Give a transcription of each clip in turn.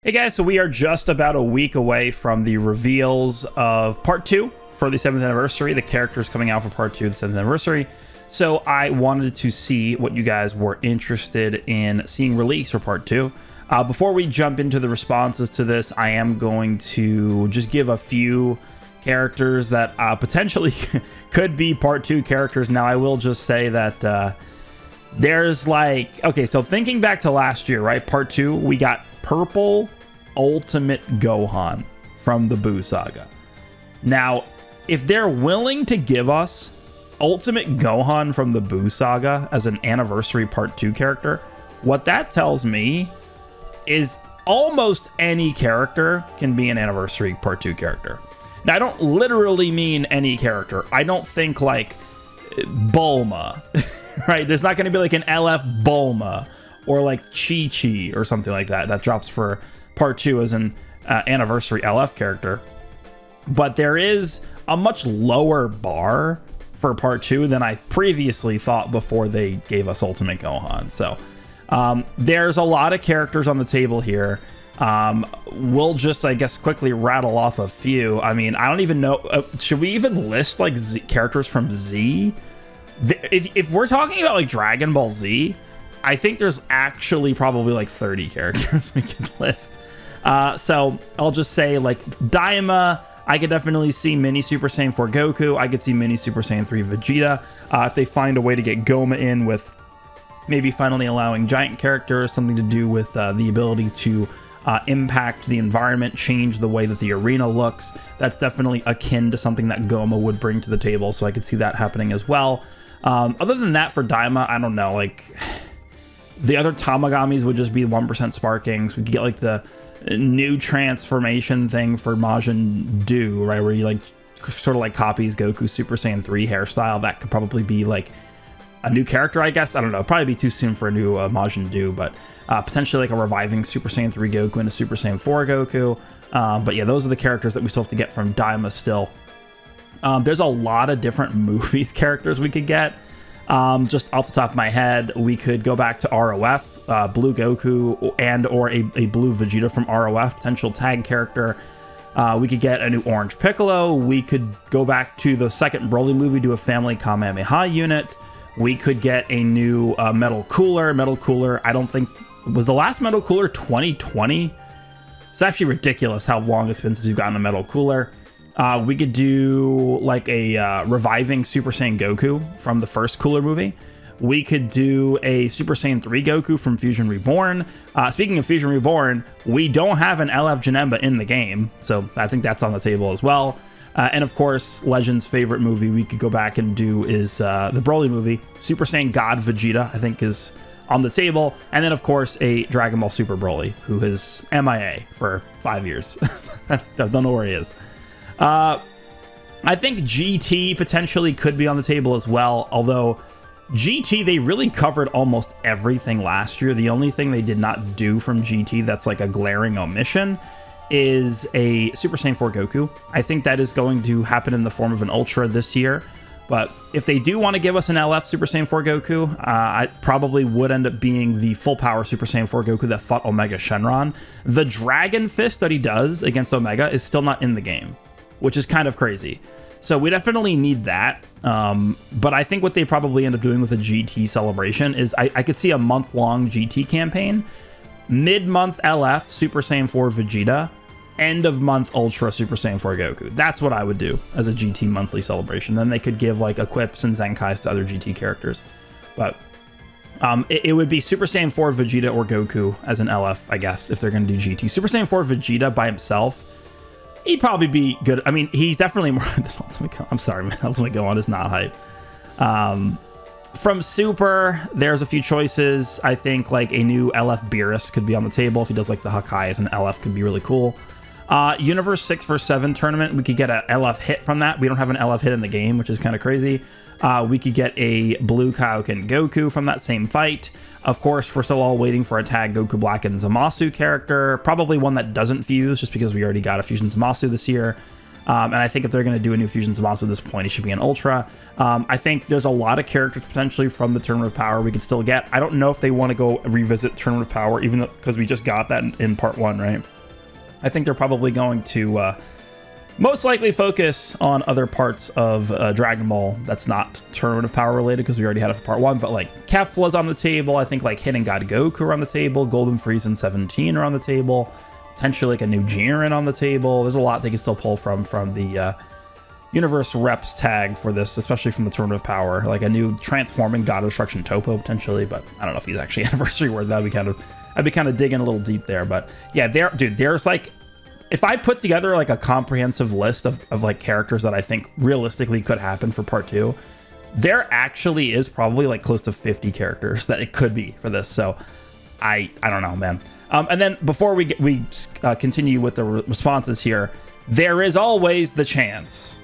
Hey guys, so we are just about a week away from the reveals of part 2 for the 7th anniversary, the characters coming out for part 2 of the 7th anniversary. So I wanted to see what you guys were interested in seeing released for part 2. Before we jump into the responses to this, I am going to just give a few characters that potentially could be part 2 characters. Now I will just say that there's like, okay, so thinking back to last year, right? Part 2, we got Purple Ultimate Gohan from the Buu Saga. Now, if they're willing to give us Ultimate Gohan from the Buu Saga as an anniversary part 2 character, what that tells me is almost any character can be an anniversary part 2 character. Now, I don't literally mean any character. I don't think like Bulma, right? There's not going to be like an LF Bulma or like Chi-Chi or something like that that drops for part 2 as an anniversary LF character. But there is a much lower bar for part 2 than I previously thought before they gave us Ultimate Gohan. So there's a lot of characters on the table here. We'll just, I guess, quickly rattle off a few. I mean, I don't even know. Should we even list like characters from Z? If we're talking about like Dragon Ball Z, I think there's actually probably like 30 characters we could list. So I'll just say like Daima, I could definitely see Mini Super Saiyan 4 Goku. I could see Mini Super Saiyan 3 Vegeta. If they find a way to get Goma in with maybe finally allowing giant characters, something to do with the ability to impact the environment, change the way that the arena looks, that's definitely akin to something that Goma would bring to the table. So I could see that happening as well. Other than that, for Daima, I don't know, like the other Tamagamis would just be 1% sparkings. We could get like the new transformation thing for Majin Duu, right, where you like sort of like copies Goku Super Saiyan 3 hairstyle. That could probably be like a new character, I guess. I don't know, probably be too soon for a new Majin Duu, but potentially like a reviving Super Saiyan 3 Goku and a Super Saiyan 4 Goku. But yeah, those are the characters that we still have to get from Daima still. There's a lot of different movies characters we could get. Just off the top of my head, we could go back to ROF, Blue Goku, and or a Blue Vegeta from ROF, potential tag character. We could get a new Orange Piccolo. We could go back to the second Broly movie, do a family Kamehameha unit. We could get a new Metal Cooler. Metal Cooler, I don't think, was the last Metal Cooler 2020? It's actually ridiculous how long it's been since we've gotten a Metal Cooler. We could do like a reviving Super Saiyan Goku from the first Cooler movie. We could do a Super Saiyan 3 Goku from Fusion Reborn. Speaking of Fusion Reborn, we don't have an LF Janemba in the game, so I think that's on the table as well. And of course, Legend's favorite movie we could go back and do is the Broly movie. Super Saiyan God Vegeta, I think, is on the table. And then, of course, a Dragon Ball Super Broly, who is MIA for 5 years. Don't know where he is. I think GT potentially could be on the table as well, although GT, they really covered almost everything last year. The only thing they did not do from GT that's like a glaring omission is a Super Saiyan 4 Goku. I think that is going to happen in the form of an Ultra this year, but if they do want to give us an LF Super Saiyan 4 Goku, I probably would end up being the full power Super Saiyan 4 Goku that fought Omega Shenron. The Dragon Fist that he does against Omega is still not in the game, which is kind of crazy. So we definitely need that. But I think what they probably end up doing with a GT celebration is I could see a month-long GT campaign, mid-month LF Super Saiyan 4 Vegeta, end-of-month Ultra Super Saiyan 4 Goku. That's what I would do as a GT monthly celebration. Then they could give like equips and Zenkais to other GT characters. But it would be Super Saiyan 4 Vegeta or Goku as an LF, I guess, if they're going to do GT. Super Saiyan 4 Vegeta by himself, he'd probably be good. I mean, he's definitely more than Ultimate Gohan. I'm sorry, man. Ultimate Gohan is not hype. From Super, there's a few choices. I think like a new LF Beerus could be on the table. If he does like the Hakai as an LF, could be really cool. Universe 6vs7 tournament, we could get an LF hit from that. We don't have an LF hit in the game, which is kind of crazy. We could get a Blue Kaioken Goku from that same fight. Of course, we're still all waiting for a tag Goku Black and Zamasu character. Probably one that doesn't fuse, just because we already got a Fusion Zamasu this year. And I think if they're going to do a new Fusion Zamasu at this point, it should be an Ultra. I think there's a lot of characters potentially from the Tournament of Power we could still get. I don't know if they want to go revisit Tournament of Power, even because we just got that in part 1, right? I think they're probably going to most likely focus on other parts of Dragon Ball that's not Tournament of Power related, because we already had it for part 1, but like Kefla's on the table. I think like Hidden God Goku are on the table. Golden Frieza and 17 are on the table. Potentially like a new Jiren on the table. There's a lot they can still pull from the Universe Reps tag for this, especially from the Tournament of Power. Like a new transforming God of Destruction Toppo potentially, but I don't know if he's actually anniversary worthy. I'd be kind of digging a little deep there. But yeah, there's like, if I put together like a comprehensive list of like characters that I think realistically could happen for part 2, there actually is probably like close to 50 characters that it could be for this. So I don't know, man. And then before we continue with the responses here, there is always the chance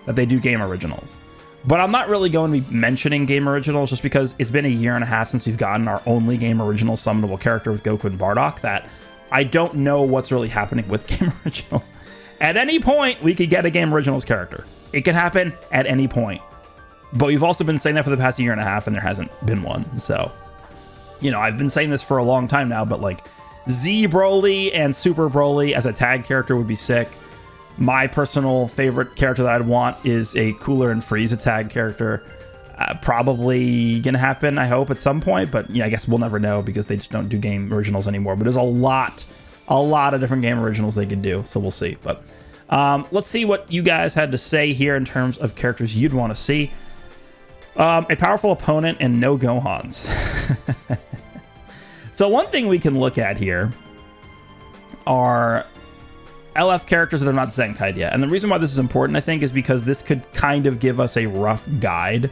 that they do game originals. But I'm not really going to be mentioning game originals just because it's been a year and a half since we've gotten our only game original summonable character with Goku and Bardock, that I don't know what's really happening with game originals. At any point, we could get a game originals character. It can happen at any point. But we've also been saying that for the past year and a half, and there hasn't been one. So, you know, I've been saying this for a long time now, but like Z Broly and Super Broly as a tag character would be sick. My personal favorite character that I'd want is a Cooler and Frieza tag character. Probably gonna happen, I hope, at some point, but yeah, I guess we'll never know because they just don't do game originals anymore. But there's a lot of different game originals they could do, so we'll see. But let's see what you guys had to say here in terms of characters you'd want to see. A powerful opponent and no Gohans. So one thing we can look at here are LF characters that are not Zenkai'd yet. And the reason why this is important, I think, is because this could kind of give us a rough guide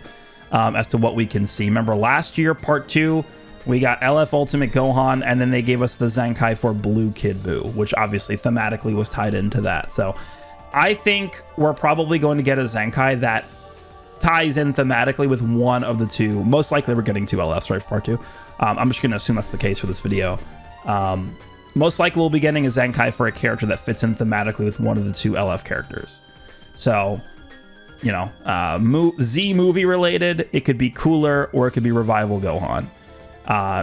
as to what we can see. Remember last year, part 2, we got LF Ultimate Gohan, and then they gave us the Zenkai for Blue Kid Buu, which obviously thematically was tied into that. So I think we're probably going to get a Zenkai that ties in thematically with one of the two. Most likely we're getting 2 LFs, right, for part 2. I'm just going to assume that's the case for this video. Most likely we'll be getting a Zenkai for a character that fits in thematically with one of the 2 LF characters. So, you know, Z movie related, it could be Cooler or it could be Revival Gohan.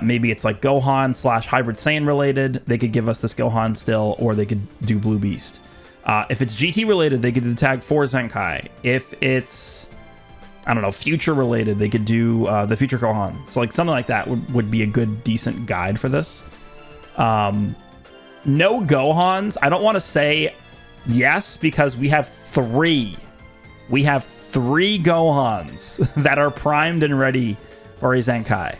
Maybe it's like Gohan / Hybrid Saiyan related. They could give us this Gohan still, or they could do Blue Beast. If it's GT related, they could do the tag 4 Zenkai. If it's, I don't know, Future related, they could do the Future Gohan. So like something like that would be a good, decent guide for this. No Gohans. I don't want to say yes because we have 3. We have 3 Gohans that are primed and ready for a Zenkai.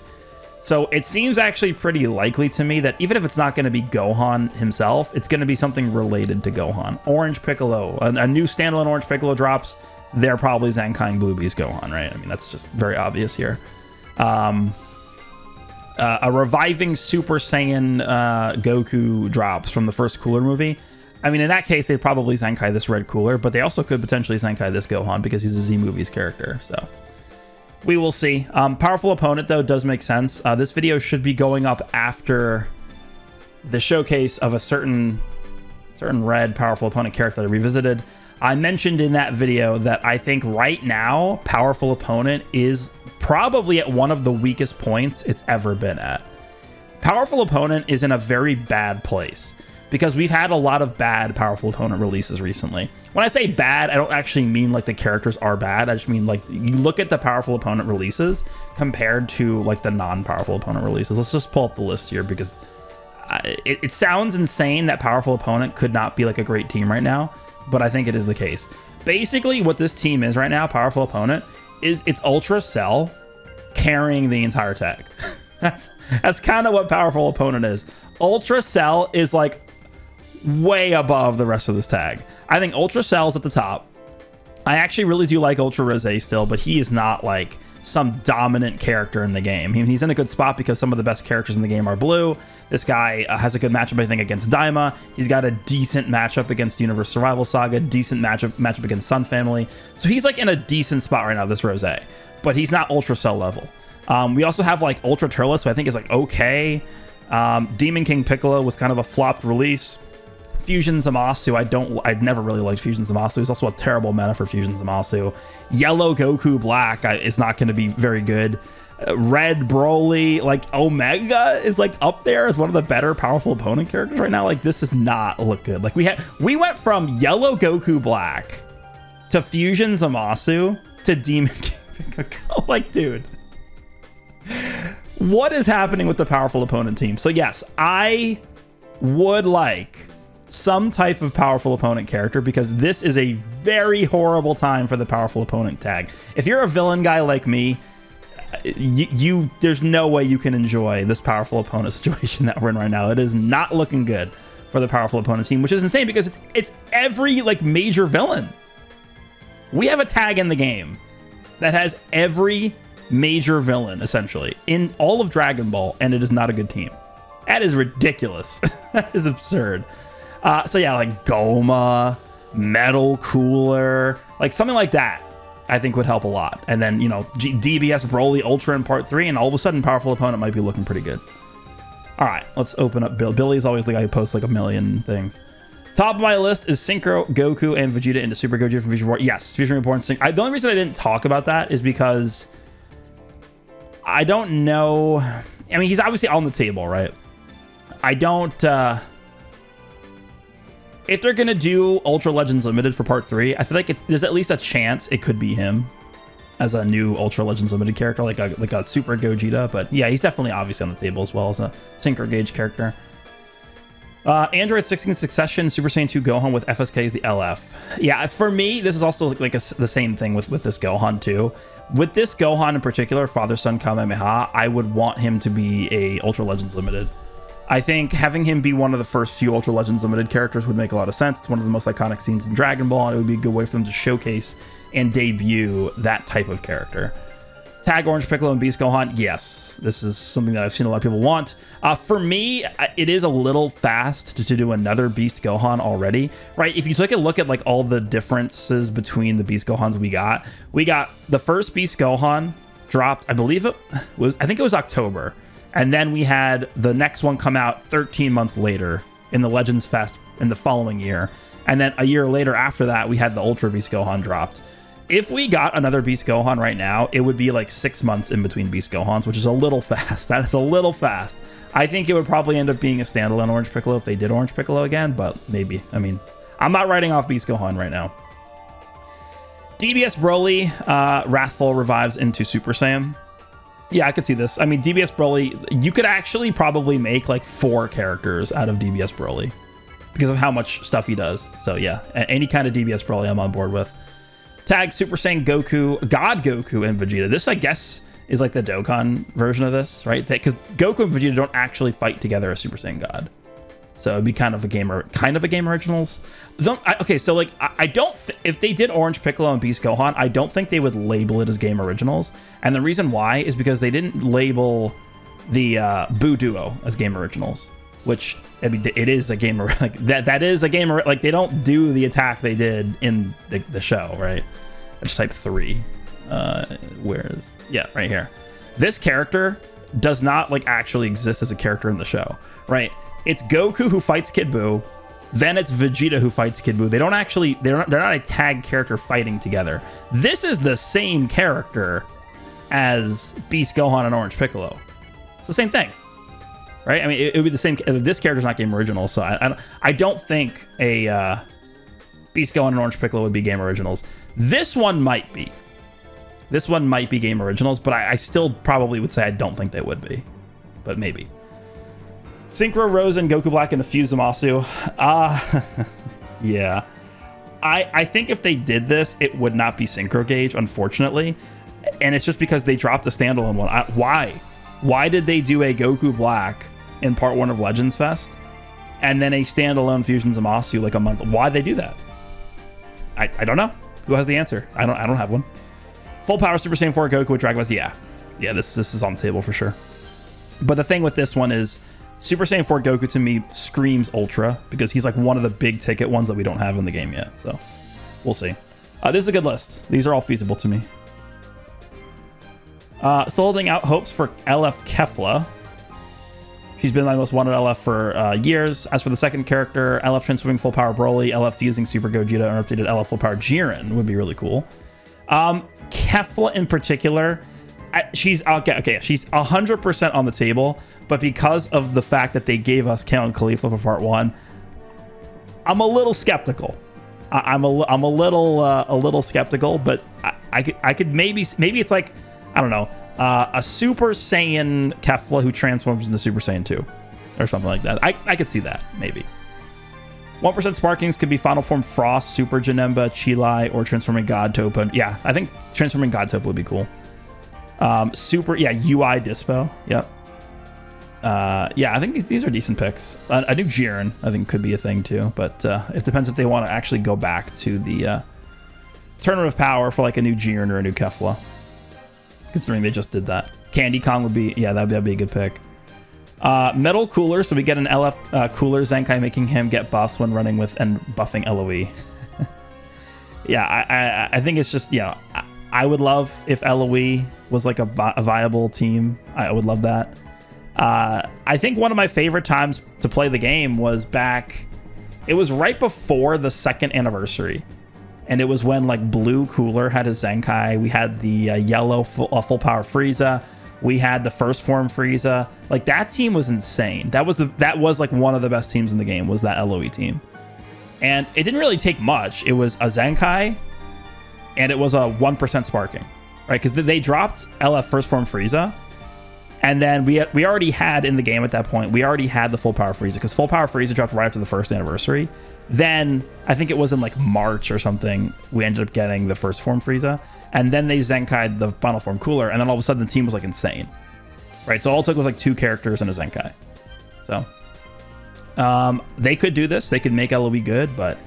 So it seems actually pretty likely to me that even if it's not going to be Gohan himself, it's going to be something related to Gohan. Orange Piccolo, a new standalone Orange Piccolo drops, they're probably Zenkai Blue Beast Gohan, right? I mean, that's just very obvious here. A reviving Super Saiyan Goku drops from the first Cooler movie. I mean, in that case, they'd probably Zenkai this Red Cooler, but they also could potentially Zenkai this Gohan because he's a Z Movies character, so we will see. Powerful opponent, though, does make sense. This video should be going up after the showcase of a certain red powerful opponent character that I revisited. I mentioned in that video that I think right now, powerful opponent is probably at one of the weakest points it's ever been at. Powerful opponent is in a very bad place because we've had a lot of bad powerful opponent releases recently. When I say bad, I don't actually mean like the characters are bad. I just mean like you look at the powerful opponent releases compared to like the non-powerful opponent releases. Let's just pull up the list here because it sounds insane that powerful opponent could not be like a great team right now, but I think it is the case. Basically, what this team is right now, powerful opponent, is it's Ultra Cell carrying the entire tag. That's kind of what powerful opponent is. Ultra Cell is like way above the rest of this tag. I think Ultra Cell's at the top. I actually really do like Ultra Rosé still, but he is not like some dominant character in the game. He's in a good spot because some of the best characters in the game are blue. This guy has a good matchup, I think, against Daima. He's got a decent matchup against Universe Survival Saga, decent matchup against Sun Family. So he's like in a decent spot right now, this Rosé, but he's not Ultra Cell level. We also have like Ultra Turles, who I think is like okay. Demon King Piccolo was kind of a flopped release. Fusion Zamasu, I'd never really liked Fusion Zamasu. He's also a terrible meta for Fusion Zamasu. Yellow Goku Black is not going to be very good. Red Broly, like Omega is like up there as one of the better powerful opponent characters right now. Like this does not look good. Like we went from yellow Goku Black to Fusion Zamasu to Demon King Piccolo. Like, dude, what is happening with the powerful opponent team? So yes, I would like some type of powerful opponent character because this is a very horrible time for the powerful opponent tag. If you're a villain guy like me, there's no way you can enjoy this powerful opponent situation that we're in right now. It is not looking good for the powerful opponent team, which is insane because it's every like major villain. We have a tag in the game that has every major villain essentially in all of Dragon Ball, and it is not a good team. That is ridiculous. That is absurd. So yeah, like Goma, Metal Cooler, like something like that, I think would help a lot. And then, you know, DBS Broly Ultra in part 3, and all of a sudden powerful opponent might be looking pretty good. All right, let's open up Bill. Billy's always the guy who posts like a million things. Top of my list is Synchro Goku and Vegeta into Super Gogeta from Fusion Reborn. Yes, Fusion Reborn. The only reason I didn't talk about that is because I don't know. I mean, he's obviously on the table, right? I don't... if they're gonna do Ultra Legends Limited for part 3, I feel like there's at least a chance it could be him as a new Ultra Legends Limited character, like a Super Gogeta. But yeah, he's definitely obviously on the table as well as a Synchro Gauge character. Android 16 Succession Super Saiyan 2 Gohan with FSK is the LF. Yeah, for me, this is also like the same thing with this Gohan too. With this Gohan in particular, Father Son Kamehameha, I would want him to be a Ultra Legends Limited. I think having him be one of the first few Ultra Legends Limited characters would make a lot of sense. It's one of the most iconic scenes in Dragon Ball, and it would be a good way for them to showcase and debut that type of character. Tag Orange Piccolo and Beast Gohan, yes. This is something that I've seen a lot of people want. For me, it is a little fast to do another Beast Gohan already, right? If you take a look at like all the differences between the Beast Gohans we got the first Beast Gohan dropped, I think it was October. And then we had the next one come out 13 months later in the Legends Fest in the following year. And then a year later after that, we had the Ultra Beast Gohan dropped. If we got another Beast Gohan right now, it would be like 6 months in between Beast Gohans, which is a little fast. That is a little fast. I think it would probably end up being a standalone Orange Piccolo if they did Orange Piccolo again, but maybe. I mean, I'm not writing off Beast Gohan right now. DBS Broly, Wrathful revives into Super Saiyan. Yeah, I could see this. I mean, DBS Broly, you could actually probably make like 4 characters out of DBS Broly because of how much stuff he does. So yeah, any kind of DBS Broly I'm on board with. Tag Super Saiyan Goku, God Goku, and Vegeta. This, I guess, is like the Dokkan version of this, right? Because Goku and Vegeta don't actually fight together as Super Saiyan God. So it'd be kind of a game originals. Okay, so like I don't if they did Orange Piccolo and Beast Gohan, I don't think they would label it as game originals. And the reason why is because they didn't label the Buu Duo as game originals, which I mean, it is a game like that is a game like they don't do the attack they did in the show, right? I just type 3. Yeah, right here. This character does not like actually exist as a character in the show, right? It's Goku who fights Kid Buu, then it's Vegeta who fights Kid Buu. They don't actually, they're not a tag character fighting together. This is the same character as Beast Gohan and Orange Piccolo. It's the same thing, right? I mean, it would be the same. This character's not game original, so I don't think a Beast Gohan and Orange Piccolo would be game originals. This one might be. This one might be game originals, but I still probably would say I don't think they would be, but maybe. Synchro Rose and Goku Black into Fuse Zamasu. Yeah. I think if they did this, it would not be Synchro Gauge, unfortunately. And it's just because they dropped a standalone one. Why? Why did they do a Goku Black in part 1 of Legends Fest and then a standalone Fusion Zamasu like a month? Why'd they do that? I don't know. Who has the answer? I don't have one. Full Power Super Saiyan 4 Goku with Dragon Quest. Yeah. Yeah, this is on the table for sure. But the thing with this one is Super Saiyan 4 Goku to me screams Ultra because he's like one of the big ticket ones that we don't have in the game yet. So we'll see. This is a good list. These are all feasible to me. Still holding out hopes for LF Kefla. She's been my most wanted LF for years. As for the second character, LF transforming Full Power Broly, LF fusing Super Gogeta, and updated LF Full Power Jiren would be really cool. Kefla in particular, she's okay. Okay, she's 100% on the table, but because of the fact that they gave us Count Khalifa for part 1, I'm a little skeptical. I'm a little skeptical, but I could maybe it's like, I don't know, a Super Saiyan Kefla who transforms into Super Saiyan 2 or something like that. I could see that maybe. 1% Sparkings could be Final Form Frost, Super Janemba, Chilai, or Transforming God Topa. Yeah, I think Transforming God Topa would be cool. Super, yeah, UI Dispo. Yep. Yeah, I think these are decent picks. A new Jiren, I think, could be a thing too, but it depends if they want to actually go back to the Tournament of Power for like a new Jiren or a new Kefla, considering they just did that. Candy Kong would be, yeah, that'd be a good pick. Metal Cooler, so we get an LF Cooler Zenkai, making him get buffs when running with and buffing LOE. Yeah, I think it's just, yeah, I would love if LOE was like a viable team. I would love that. I think one of my favorite times to play the game was back, it was right before the 2nd anniversary. And it was when like Blue Cooler had his Zenkai. We had the yellow full power Frieza. We had the first form Frieza. Like that team was insane. That was like one of the best teams in the game, was that LOE team. And it didn't really take much. It was a Zenkai and it was a 1% sparking, right? Because they dropped LF first form Frieza. And then we already had in the game at that point, we already had the full power Frieza, because full power Frieza dropped right after the 1st anniversary. Then I think it was in like March or something, we ended up getting the first form Frieza. And then they Zenkai'd the final form Cooler, and then all of a sudden the team was like insane, right? So all it took was like 2 characters and a Zenkai. So they could do this. They could make LOE good, but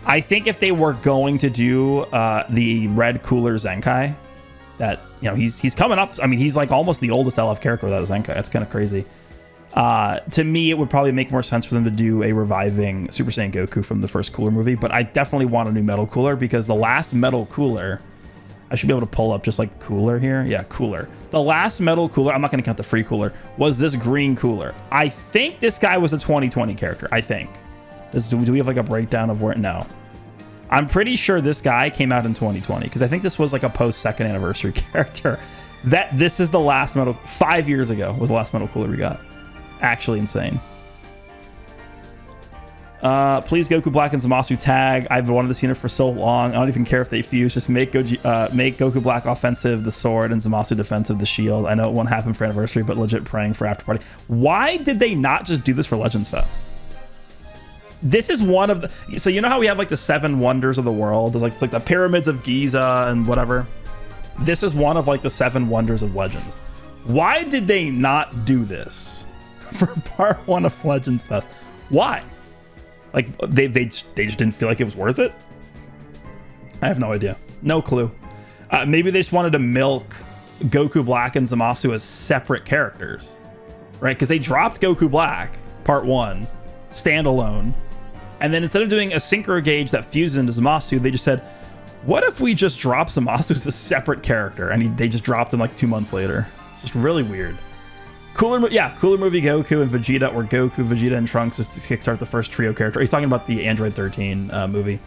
I think if they were going to do the red Cooler Zenkai, that, you know, he's coming up. I mean, he's like almost the oldest LF character without a Zenkai. That's kind of crazy. To me, it would probably make more sense for them to do a reviving Super Saiyan Goku from the first Cooler movie, but I definitely want a new Metal Cooler, because the last Metal Cooler, I should be able to pull up just like Cooler here. Yeah, Cooler. The last Metal Cooler, I'm not going to count the free Cooler, was this green Cooler. I think this guy was a 2020 character. I think. Do we have like a breakdown of where? No. I'm pretty sure this guy came out in 2020, because I think this was like a post 2nd anniversary character. This is the last Metal, 5 years ago was the last Metal Cooler we got. Actually insane. Please Goku Black and Zamasu tag. I've wanted to see it for so long. I don't even care if they fuse. Just make Goku Black offensive, the sword, and Zamasu defensive, the shield. I know it won't happen for anniversary, but legit praying for after party. Why did they not just do this for Legends Fest? This is one of the, so you know how we have like the 7 wonders of the world, it's like the pyramids of Giza and whatever. This is one of like the 7 wonders of Legends. Why did they not do this for part 1 of Legends Fest? Why? Like they just didn't feel like it was worth it? I have no idea. No clue. Maybe they just wanted to milk Goku Black and Zamasu as separate characters, right? Because they dropped Goku Black part 1 standalone, and then instead of doing a Synchro Gauge that fuses into Zamasu, they just said, what if we just drop Zamasu as a separate character? And they just dropped him like 2 months later. It's just really weird. Cooler movie Goku and Vegeta, or Goku, Vegeta, and Trunks is to kickstart the first trio character. He's talking about the Android 13 movie.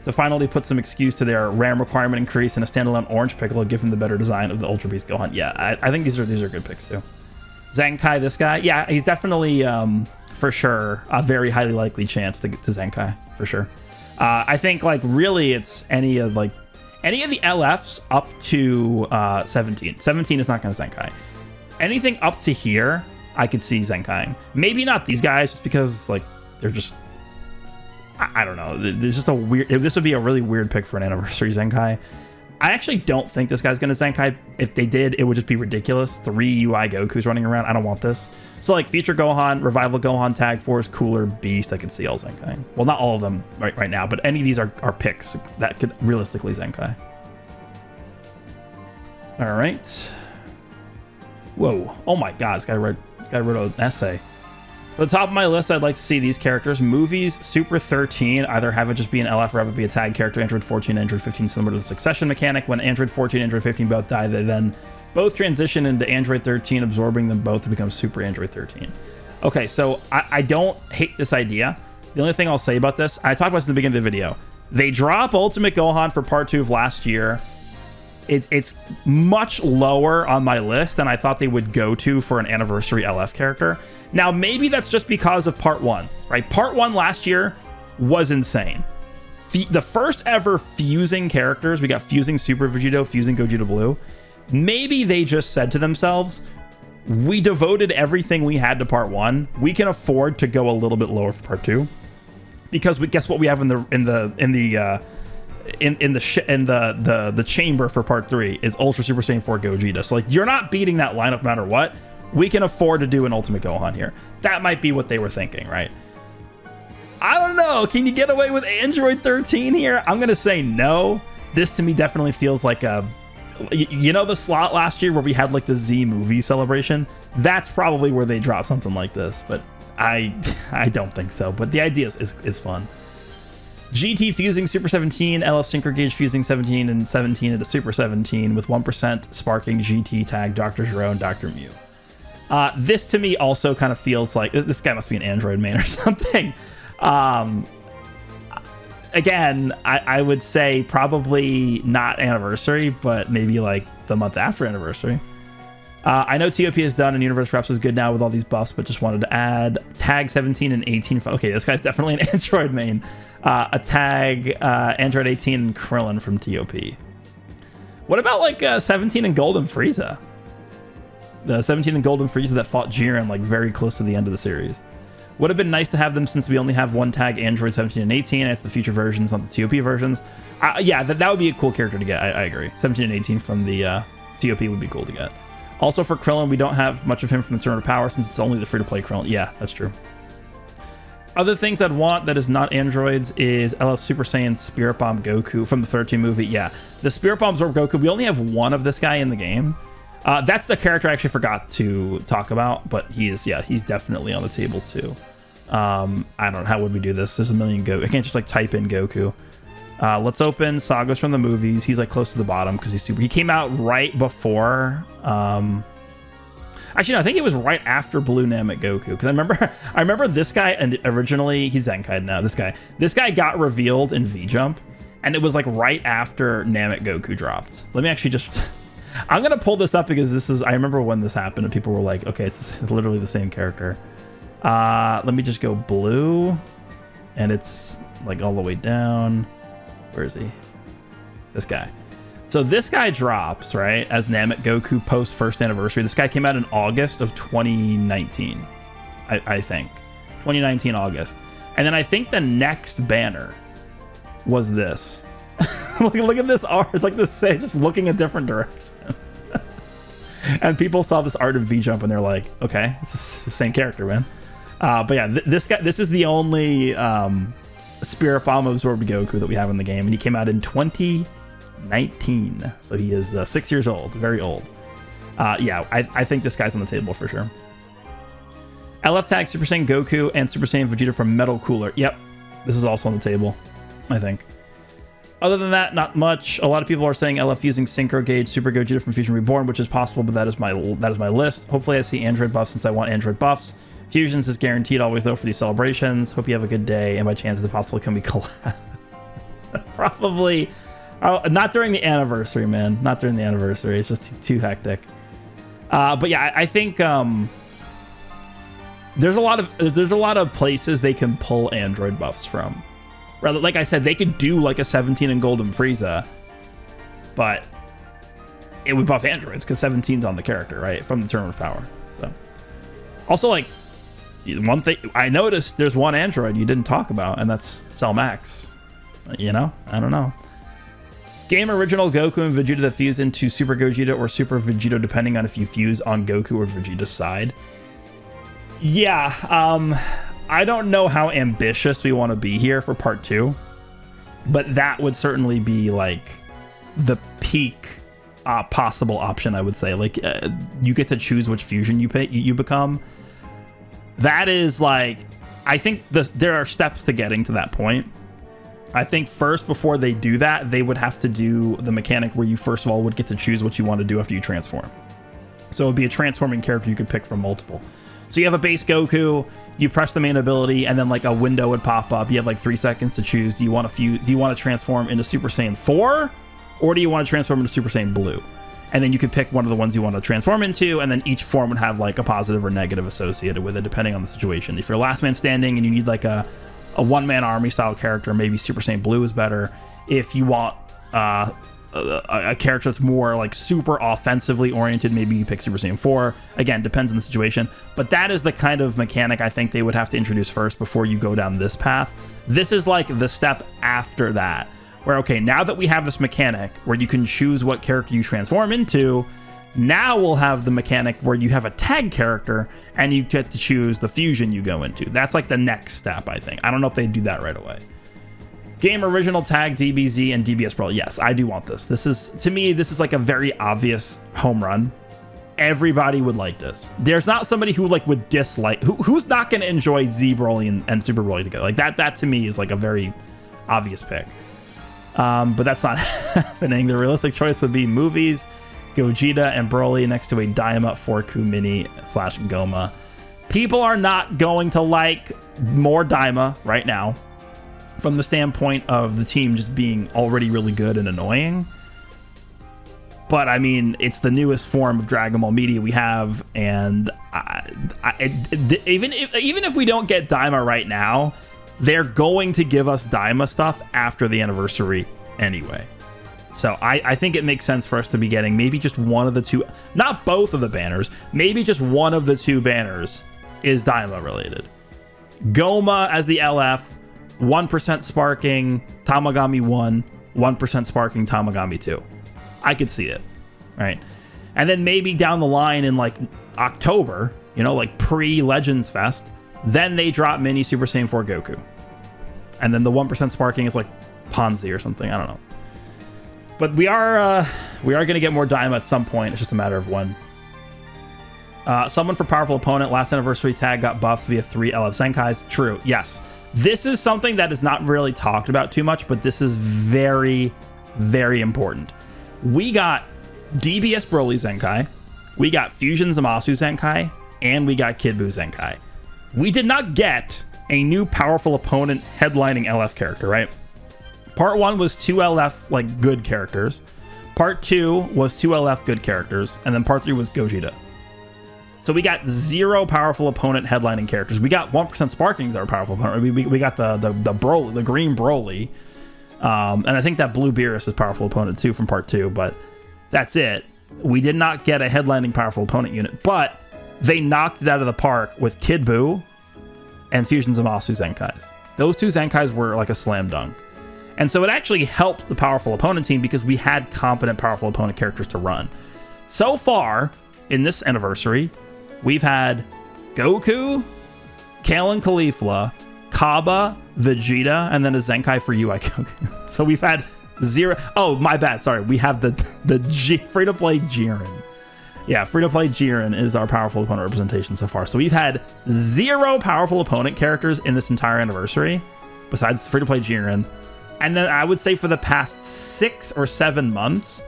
To finally put some excuse to their RAM requirement increase, and a standalone Orange Piccolo, give him the better design of the Ultra Beast Gohan. Yeah, I think these are good picks too. Zenkai, this guy, yeah, he's definitely for sure a very highly likely chance to get to Zenkai for sure. I think like really it's any of the LFs up to 17. 17 is not going to Zenkai. Anything up to here, I could see Zenkaiing. Maybe not these guys, just because like they're just, I don't know. There's just a weird. This would be a really weird pick for an anniversary Zenkai. I actually don't think this guy's gonna Zenkai. If they did, it would just be ridiculous. 3 UI Gokus running around. I don't want this. So like Future Gohan, Revival Gohan, Tag Force, Cooler, Beast, I could see all Zenkai. Well, not all of them right now, but any of these are picks that could realistically Zenkai. All right. Whoa. Oh my God, this guy wrote an essay. At the top of my list, I'd like to see these characters. Movies, Super 13, either have it just be an LF or have it be a tag character. Android 14 and Android 15, similar to the succession mechanic. When Android 14 and Android 15 both die, they then both transition into Android 13, absorbing them both to become Super Android 13. Okay, so I don't hate this idea. The only thing I'll say about this, I talked about this in the beginning of the video. They drop Ultimate Gohan for part 2 of last year. it's much lower on my list than I thought they would go to for an anniversary LF character. Now, maybe that's just because of part 1, right? Part 1 last year was insane. The first ever fusing characters, we got fusing Super Vegito, fusing Gogeta Blue. Maybe they just said to themselves, we devoted everything we had to part 1. We can afford to go a little bit lower for part 2, because guess what we have in the chamber for part 3 is Ultra Super Saiyan 4 Gogeta. So like, you're not beating that lineup no matter what. We can afford to do an Ultimate Gohan here. That might be what they were thinking, right? I don't know. Can you get away with Android 13 here? I'm gonna say no. This to me definitely feels like a, you know, the slot last year where we had like the Z movie celebration. That's probably where they dropped something like this, but I don't think so. But the idea is fun. GT fusing Super 17, LF Synchro Gauge fusing 17 and 17 into Super 17 with 1% sparking GT tag Dr. Gero and Dr. Mew. This to me also kind of feels like this guy must be an Android main or something. Again, I would say probably not anniversary, but maybe like the month after anniversary. I know TOP is done and Universe Reps is good now with all these buffs, but just wanted to add tag 17 and 18. Okay, this guy's definitely an Android main. A tag Android 18 and Krillin from TOP. What about like 17 and Golden Frieza? The 17 and Golden Frieza that fought Jiren like very close to the end of the series. Would have been nice to have them since we only have one tag Android 17 and 18 as the future versions, not the TOP versions. Yeah, that would be a cool character to get. I agree. 17 and 18 from the TOP would be cool to get. Also for Krillin, we don't have much of him from the Tournament of Power since it's only the free-to-play Krillin. Yeah, that's true. Other things I'd want that is not androids is LF Super Saiyan Spirit Bomb Goku from the 13 movie. Yeah, the Spirit Bomb Zorb Goku, we only have one of this guy in the game. That's the character I actually forgot to talk about, but he's definitely on the table too. I don't know, how would we do this? There's a million Go. I can't just like type in Goku. Let's open Sagas from the movies. He's like close to the bottom because he's super. He came out right before. Actually, no, I think it was right after Blue Namek Goku, because I remember this guy, and originally he's Zenkai now. This guy got revealed in V Jump, and it was like right after Namek Goku dropped. Let me actually just. I'm gonna pull this up because this is. I remember when this happened, and people were like, "Okay, it's literally the same character." Let me just go blue, and it's like all the way down. Where is he? This guy. So this guy drops, right, as Namek Goku post first anniversary. This guy came out in August of 2019, I think. 2019 August. And then I think the next banner was this. look at this art. It's like this, just looking a different direction. And people saw this art of V-Jump and they're like, okay, it's the same character, man. But yeah, this is the only Spirit Bomb absorbed Goku that we have in the game, and he came out in 2019, so he is 6 years old, very old. Yeah, I think this guy's on the table for sure. LF tag Super Saiyan Goku and Super Saiyan Vegeta from Metal Cooler. Yep, this is also on the table, I think. Other than that, not much. A lot of people are saying LF using Synchro Gauge Super Gogeta from Fusion Reborn, which is possible, but that is my list. Hopefully I see Android buffs since I want Android buffs. Fusions is guaranteed always though for these celebrations. Hope you have a good day, and by chance is it possible can we collab? Probably. Oh, not during the anniversary, man. Not during the anniversary. It's just too hectic. But yeah, I think there's a lot of places they can pull Android buffs from. Rather, like I said, they could do like a 17 and Golden Frieza, but it would buff androids because 17's on the character, right, from the Tournament of Power. So, also, like, one thing I noticed, there's one android you didn't talk about, and that's Cell Max. You know, I don't know. Game original Goku and Vegeta that fuse into Super Gogeta or Super Vegito, depending on if you fuse on Goku or Vegeta's side. Yeah, I don't know how ambitious we want to be here for part 2, but that would certainly be like the peak possible option, I would say. Like, you get to choose which fusion you become. That is like, I think there are steps to getting to that point. I think first, before they do that, they would have to do the mechanic where you first of all would get to choose what you want to do after you transform. So it would be a transforming character you could pick from multiple. So you have a base Goku, you press the main ability, and then like a window would pop up. You have like 3 seconds to choose. Do you want to transform into Super Saiyan 4? Or do you want to transform into Super Saiyan Blue? And then you could pick one of the ones you want to transform into, and then each form would have like a positive or negative associated with it, depending on the situation. If you're last man standing and you need like a one-man army style character, maybe Super Saiyan Blue is better. If you want a character that's more like super offensively oriented, maybe you pick Super Saiyan 4. Again, depends on the situation. But that is the kind of mechanic I think they would have to introduce first before you go down this path. This is like the step after that, where, okay, now that we have this mechanic where you can choose what character you transform into, now we'll have the mechanic where you have a tag character and you get to choose the fusion you go into. That's like the next step, I think. I don't know if they do that right away. Game original tag DBZ and DBS Brawl. Yes, I do want this. This is, to me, this is like a very obvious home run. Everybody would like this. There's not somebody who like would dislike, who's not going to enjoy Z Broly and Super Broly together. Like that to me is like a very obvious pick. But that's not happening. The realistic choice would be movies, Gogeta and Broly next to a Daima 4-Ku Mini / Goma. People are not going to like more Daima right now, from the standpoint of the team just being already really good and annoying. But I mean, it's the newest form of Dragon Ball media we have, and even if we don't get Daima right now, they're going to give us Daima stuff after the anniversary anyway. So I think it makes sense for us to be getting maybe just one of the two, not both of the banners, maybe just one of the two banners is Daima related. Goma as the LF, 1% sparking Tamagami 1, 1% sparking Tamagami 2. I could see it, right? And then maybe down the line in like October, you know, like pre-Legends Fest, then they drop Mini Super Saiyan 4 Goku. And then the 1% sparking is like Ponzi or something. I don't know. But we are going to get more Daima at some point. It's just a matter of when. Someone for powerful opponent. Last anniversary tag got buffs via 3 LF Zenkais. True. Yes. This is something that is not really talked about too much, but this is very, very important. We got DBS Broly Zenkai. We got Fusion Zamasu Zenkai. And we got Kid Buu Zenkai. We did not get a new powerful opponent headlining LF character, right? Part 1 was 2 LF like good characters. Part 2 was 2 LF good characters, and then part 3 was Gogeta. So we got 0 powerful opponent headlining characters. We got 1% sparkings that are powerful opponent. We got the Broly, the green Broly, and I think that blue Beerus is powerful opponent too from part 2. But that's it. We did not get a headlining powerful opponent unit, but they knocked it out of the park with Kid Buu and Fusion Zamasu Zenkais. Those 2 Zenkais were like a slam dunk. And so it actually helped the powerful opponent team because we had competent powerful opponent characters to run. So far, in this anniversary, we've had Goku, Kale and Caulifla, Kaba, Vegeta, and then a Zenkai for UI Goku. So we've had 0... Oh, my bad. Sorry. We have the free-to-play Jiren. Yeah, free-to-play Jiren is our powerful opponent representation so far. So we've had 0 powerful opponent characters in this entire anniversary, besides free-to-play Jiren. And then I would say for the past 6 or 7 months,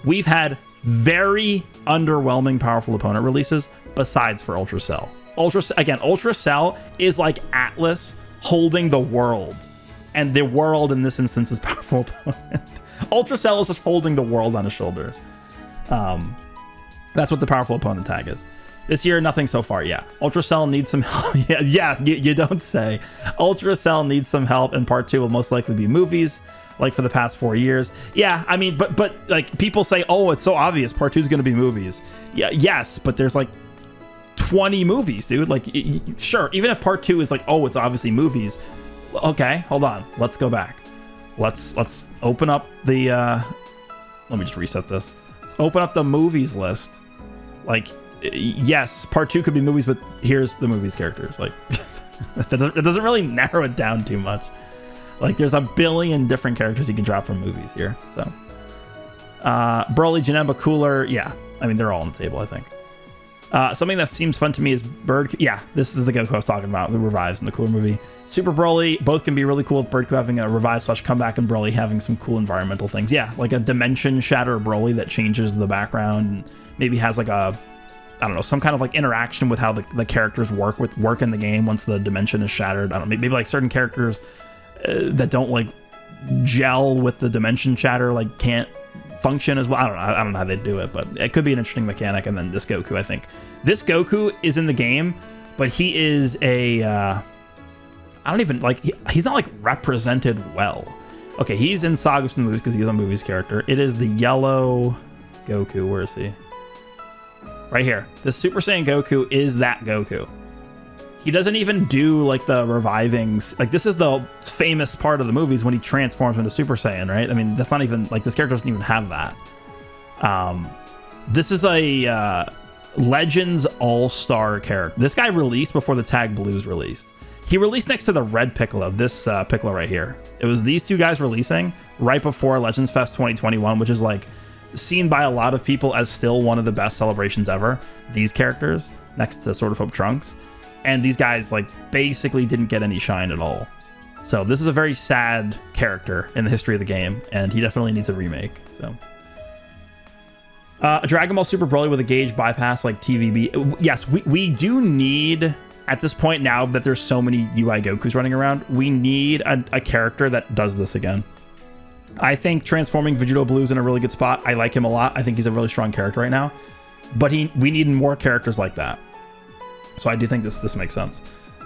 we've had very underwhelming powerful opponent releases, besides for Ultra Cell. Ultra Cell is like Atlas holding the world. And the world in this instance is powerful opponent. Ultra Cell is just holding the world on his shoulders. That's what the powerful opponent tag is. This year, nothing so far. Yeah, Ultra Cell needs some help. yeah, you don't say. Ultra Cell needs some help, and part 2 will most likely be movies, like for the past 4 years. Yeah, I mean, but like people say, oh, it's so obvious. Part 2 is going to be movies. Yeah, yes, but there's like 20 movies, dude. Like, sure, even if part 2 is like, oh, it's obviously movies. Okay, hold on. Let's go back. Let's open up the. Let me just reset this. Let's open up the movies list. Like. Yes, part 2 could be movies, but here's the movies characters. Like, it doesn't really narrow it down too much. Like, there's a billion different characters you can drop from movies here. So, Broly, Janemba, Cooler. Yeah, I mean, they're all on the table, I think. Something that seems fun to me is Bird. Yeah, this is the Goku I was talking about, the revives in the Cooler movie. Super Broly, both can be really cool with Bird having a revive / comeback and Broly having some cool environmental things. Yeah, like a dimension shatter Broly that changes the background and maybe has like a, I don't know, some kind of like interaction with how the characters work in the game once the dimension is shattered. I don't know, maybe like certain characters that don't like gel with the dimension shatter like can't function as well. I don't know how they do it, but it could be an interesting mechanic. And then this Goku, I think this Goku is in the game, but he is a I don't even like he's not like represented well. Okay, he's in Saga from the movies because he's a movies character. It is the yellow Goku. Where is he? Right here. The Super Saiyan Goku is that Goku. He doesn't even do like the reviving, like this is the famous part of the movies when he transforms into Super Saiyan, right? I mean, that's not even like this character doesn't even have that. This is a Legends All-Star character. This guy released before the Tag Blues released. He released next to the Red Piccolo, this Piccolo right here. It was these two guys releasing right before Legends Fest 2021, which is like seen by a lot of people as still one of the best celebrations ever. These characters next to Sword of Hope Trunks. And these guys like basically didn't get any shine at all. So this is a very sad character in the history of the game, and he definitely needs a remake. So a Dragon Ball Super Broly with a gauge bypass like TVB. Yes, we do need, at this point now that there's so many UI Gokus running around, we need a character that does this again. I think transforming Vegito Blue is in a really good spot. I like him a lot. I think he's a really strong character right now. But we need more characters like that. So I do think this makes sense.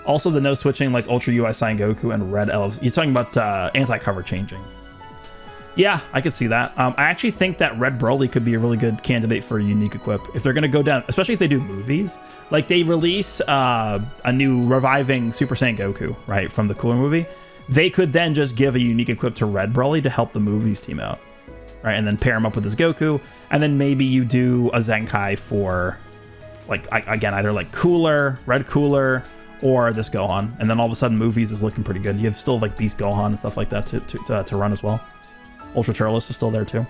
Also, the no switching like Ultra UI Saiyan Goku and Red LF. You're talking about anti-cover changing. Yeah, I could see that. I actually think that Red Broly could be a really good candidate for a unique equip. If they're going to go down, especially if they do movies. Like they release a new reviving Super Saiyan Goku, right, from the Cooler movie. They could then just give a unique equip to Red Broly to help the movies team out. Right, and then pair him up with this Goku. And then maybe you do a Zenkai for... like, again, either like Cooler, Red Cooler, or this Gohan. And then all of a sudden, movies is looking pretty good. You have still like Beast Gohan and stuff like that to run as well. Ultra Turles is still there too.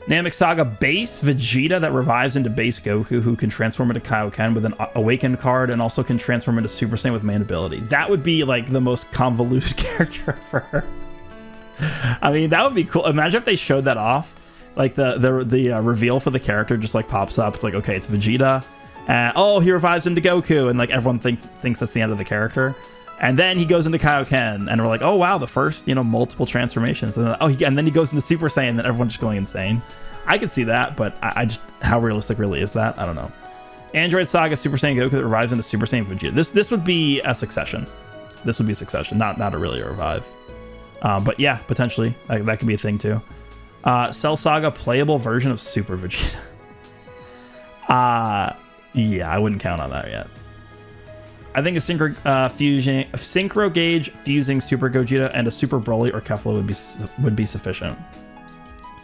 Namek Saga base Vegeta that revives into base Goku, who can transform into Kaioken with an Awakened card and also can transform into Super Saiyan with main ability. That would be like the most convoluted character ever. I mean, that would be cool. Imagine if they showed that off. Like the reveal for the character just like pops up. It's like, okay, it's Vegeta. Oh, he revives into Goku. And like everyone thinks that's the end of the character. And then he goes into Kaioken. And we're like, oh, wow, the first, multiple transformations. And then, and then he goes into Super Saiyan. And then everyone's just going insane. I could see that. But I just, how realistic really is that? I don't know. Android Saga Super Saiyan Goku that revives into Super Saiyan Vegeta. This would be a succession. This would be a succession. Not a really a revive. But yeah, potentially. That could be a thing too. Cell Saga playable version of Super Vegeta. Yeah, I wouldn't count on that yet. I think a Synchro Gauge fusing Super Gogeta and a Super Broly or Kefla would be sufficient.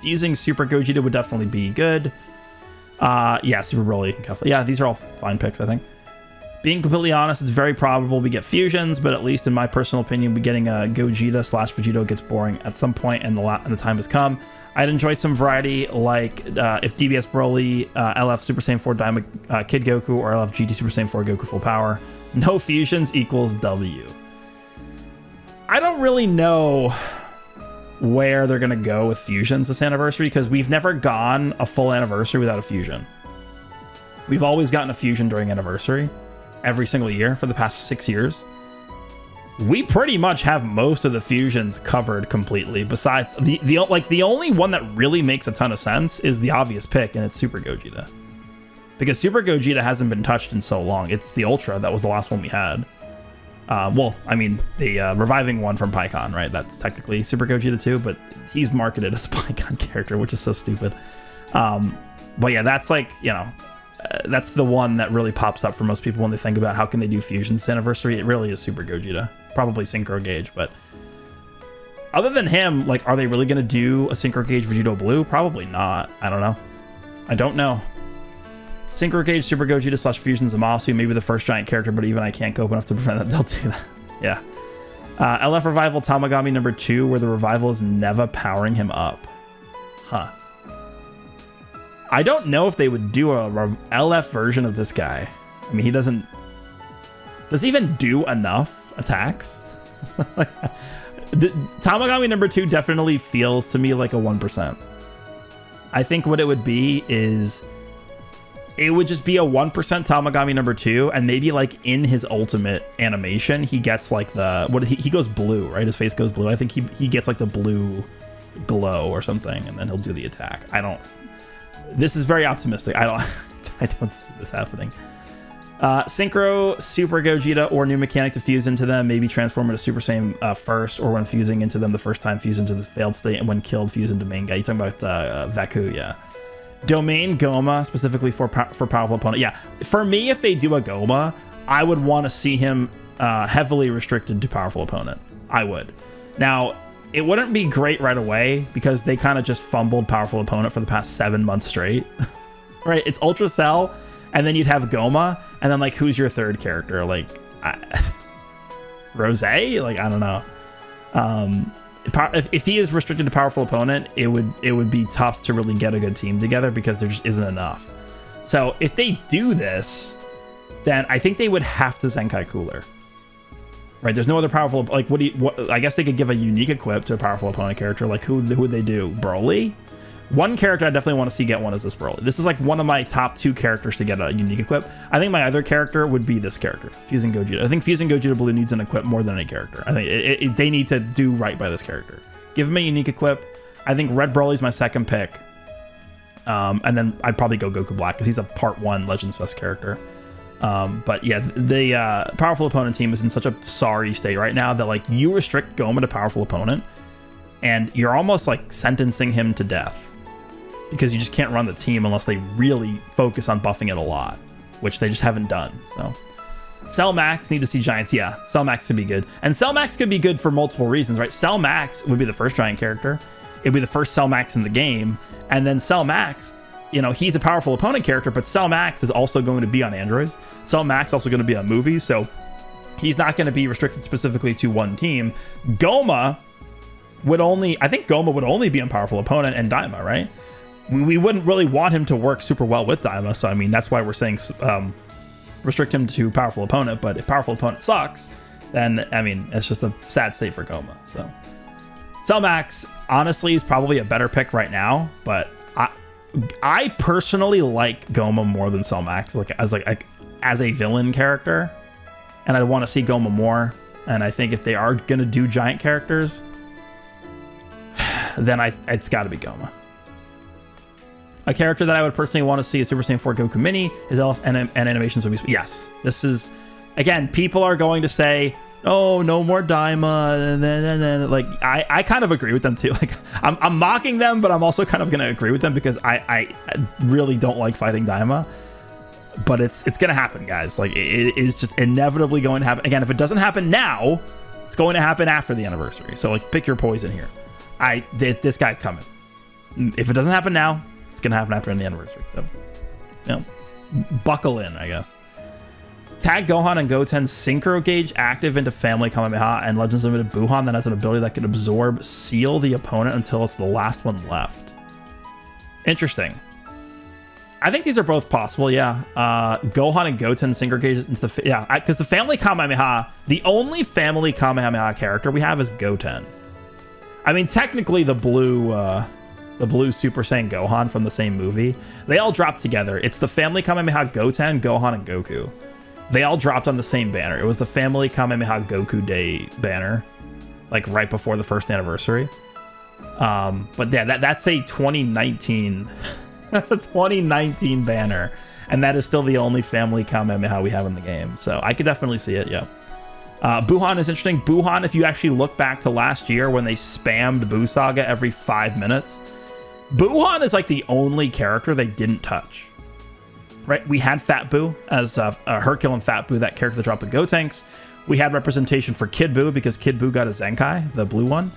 Fusing Super Gogeta would definitely be good. Yeah, Super Broly and Kefla. Yeah, these are all fine picks, I think. Being completely honest, it's very probable we get fusions, but at least in my personal opinion, we getting a Gogeta / Vegito gets boring at some point, and the time has come. I'd enjoy some variety, like if DBS Broly, LF Super Saiyan 4 Diamond Kid Goku, or LF GT Super Saiyan 4 Goku Full Power. No fusions equals W. I don't really know where they're going to go with fusions this anniversary, because we've never gone a full anniversary without a fusion. We've always gotten a fusion during anniversary. Every single year for the past 6 years. We pretty much have most of the fusions covered completely. Besides the only one that really makes a ton of sense is the obvious pick, and it's Super Gogeta. Because Super Gogeta hasn't been touched in so long. It's the Ultra that was the last one we had. Well, I mean the reviving one from Pikkon, right? That's technically Super Gogeta too, but he's marketed as a Pikkon character, which is so stupid. But yeah, that's like, that's the one that really pops up for most people when they think about how can they do fusions anniversary. It really is Super Gogeta, probably Synchro Gauge, but other than him, like, are they really going to do a Synchro Gauge Vegito Blue? Probably not. I don't know. Synchro Gauge Super Gogeta / Fusions Zamasu, maybe the first giant character, but even I can't cope enough to prevent that. They'll do that. Yeah. LF Revival Tamagami number 2, where the revival is never powering him up. Huh. I don't know if they would do a LF version of this guy. I mean, does he even do enough attacks? Tamagami number 2 definitely feels to me like a 1%. I think what it would be is it would just be a 1% Tamagami number 2, and maybe like in his ultimate animation, he gets like the he goes blue, right? His face goes blue. I think he gets like the blue glow or something, and then he'll do the attack. This is very optimistic. I don't see this happening. Synchro, Super Gogeta, or new mechanic to fuse into them. Maybe transform into Super Saiyan first, or when fusing into them the first time, fuse into the failed state, and when killed, fuse into main guy. You talking about Vaku, yeah. Domain Goma, specifically for powerful opponent. Yeah, for me, if they do a Goma, I would want to see him heavily restricted to powerful opponent. I would. Now, it wouldn't be great right away because they kind of just fumbled powerful opponent for the past 7 months straight. Right? It's Ultra Cell, and then you'd have Goma, and then like who's your third character? Like Rose? Like I don't know. If he is restricted to powerful opponent, it would be tough to really get a good team together because there just isn't enough. So if they do this, then I think they would have to Zenkai Cooler. Right? There's no other powerful, like I guess they could give a unique equip to a powerful opponent character. Like who would they do? Broly? One character I definitely want to see get one is this Broly. This is like one of my top 2 characters to get a unique equip. I think my other character would be this character, Fusing Gogeta. I think Fusing Gogeta Blue needs an equip more than any character. I think they need to do right by this character. Give him a unique equip. I think Red Broly's my second pick. And then I'd probably go Goku Black because he's a part 1 Legends Fest character. But yeah, the powerful opponent team is in such a sorry state right now that like you restrict Goma to powerful opponent and you're almost like sentencing him to death. Because you just can't run the team unless they really focus on buffing it a lot, which they just haven't done. So Cell Max need to see giants. Yeah, Cell Max could be good. And Cell Max could be good for multiple reasons, right? Cell Max would be the first giant character. It'd be the first Cell Max in the game. And then Cell Max, you know, he's a powerful opponent character, but Cell Max is also going to be on androids. Cell Max also going to be on movies. So he's not going to be restricted specifically to one team. Goma would only, I think Goma would only be on powerful opponent and Daima, right? We wouldn't really want him to work super well with Daima, so I mean that's why we're saying restrict him to powerful opponent. But if powerful opponent sucks, then I mean it's just a sad state for Goma. So Cell Max honestly is probably a better pick right now, but I personally like Goma more than Cell Max, as a villain character, and I want to see Goma more. And I think if they are gonna do giant characters, then it's got to be Goma. A character that I would personally want to see is Super Saiyan 4 Goku Mini. His elf and animations would be... Yes. This is... Again, people are going to say, oh, no more Daima. And then, like, I kind of agree with them, too. Like, I'm mocking them, but I'm also kind of going to agree with them because I really don't like fighting Daima. But it's going to happen, guys. Like, it is just inevitably going to happen. Again, if it doesn't happen now, it's going to happen after the anniversary. So, like, pick your poison here. This guy's coming. If it doesn't happen now, it's gonna happen after the anniversary, so you know, buckle in, I guess. Tag Gohan and Goten Synchro Gauge active into Family Kamehameha and Legends Limited Buhan that has an ability that can absorb seal the opponent until it's the last one left. Interesting. I think these are both possible, yeah. Gohan and Goten Synchro Gauge into the... Yeah, because the Family Kamehameha, the only Family Kamehameha character we have is Goten. I mean, technically the blue Super Saiyan Gohan from the same movie, they all dropped together. It's the Family Kamehameha Goten, Gohan, and Goku. They all dropped on the same banner. It was the Family Kamehameha Goku Day banner, like right before the first anniversary. But yeah, that's a 2019, that's a 2019 banner, and that is still the only Family Kamehameha we have in the game. So I could definitely see it, yeah. Buhan is interesting. Buhan, if you actually look back to last year when they spammed Buu Saga every 5 minutes, Buhan is like the only character they didn't touch. Right? We had Fat Buu as Hercule and Fat Buu, that character that dropped the Gotenks. We had representation for Kid Buu because Kid Buu got a Zenkai, the blue one.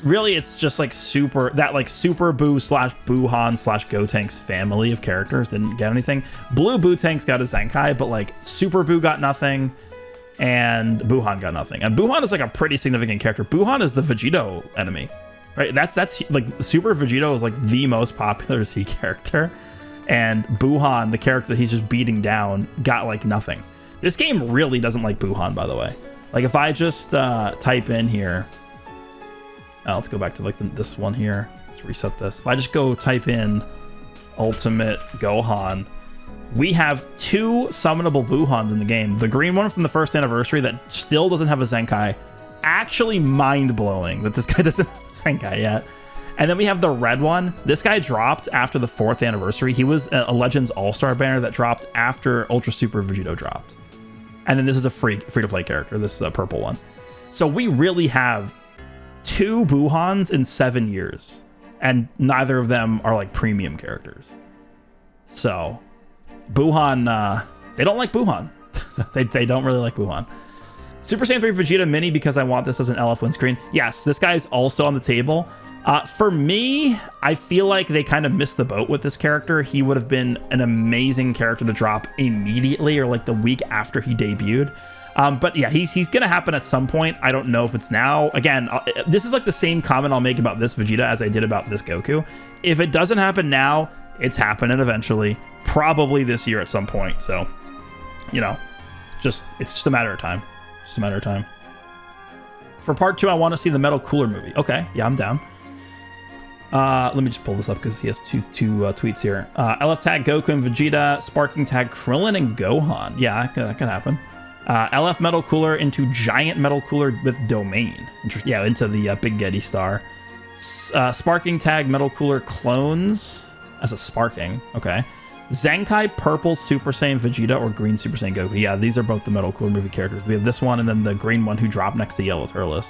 Really, it's just like Super Buu slash Buhan slash Gotenks family of characters didn't get anything. Blue Buu-Tanks got a Zenkai, but like Super Buu got nothing. And Buhan got nothing. And Buhan is like a pretty significant character. Buhan is the Vegito enemy, right? That's like Super Vegito is like the most popular Z character, and Buhan, the character that he's just beating down, got like nothing. This game really doesn't like Buhan, by the way. Like if I just type in here, let's go back to like this one here. Let's reset this. If I just go type in Ultimate Gohan, we have 2 summonable Buhans in the game. The green one from the first anniversary that still doesn't have a Zenkai. Actually mind-blowing that this guy doesn't have a Zenkai yet. And then we have the red one. This guy dropped after the 4th anniversary. He was a Legends All-Star banner that dropped after Ultra Super Vegito dropped. And then this is a free-to-play character, this purple one. So we really have 2 Buhans in 7 years. And neither of them are like premium characters. So Buhan, they don't like Buhan. they don't really like Buhan. Super Saiyan 3 Vegeta Mini because I want this as an LF win screen. Yes, this guy is also on the table. For me, I feel like they kind of missed the boat with this character. He would have been an amazing character to drop immediately or like the week after he debuted. But yeah, he's going to happen at some point. I don't know if it's now. Again, this is like the same comment I'll make about this Vegeta as I did about this Goku. If it doesn't happen now, it's happening eventually. Probably this year at some point. So, you know, it's just a matter of time. Just a matter of time. For part 2, I want to see the Metal Cooler movie. Okay, yeah, I'm down. Let me just pull this up because he has two tweets here. LF tag Goku and Vegeta, Sparking tag Krillin and Gohan. Yeah, that can happen. LF Metal Cooler into Giant Metal Cooler with Domain. Yeah, into the Big Getty Star. Sparking tag Metal Cooler clones as a Sparking. Okay. Zenkai Purple Super Saiyan Vegeta or Green Super Saiyan Goku. Yeah, these are both the Metal Cooler movie characters. We have this one and then the green one who dropped next to Yellow Turles.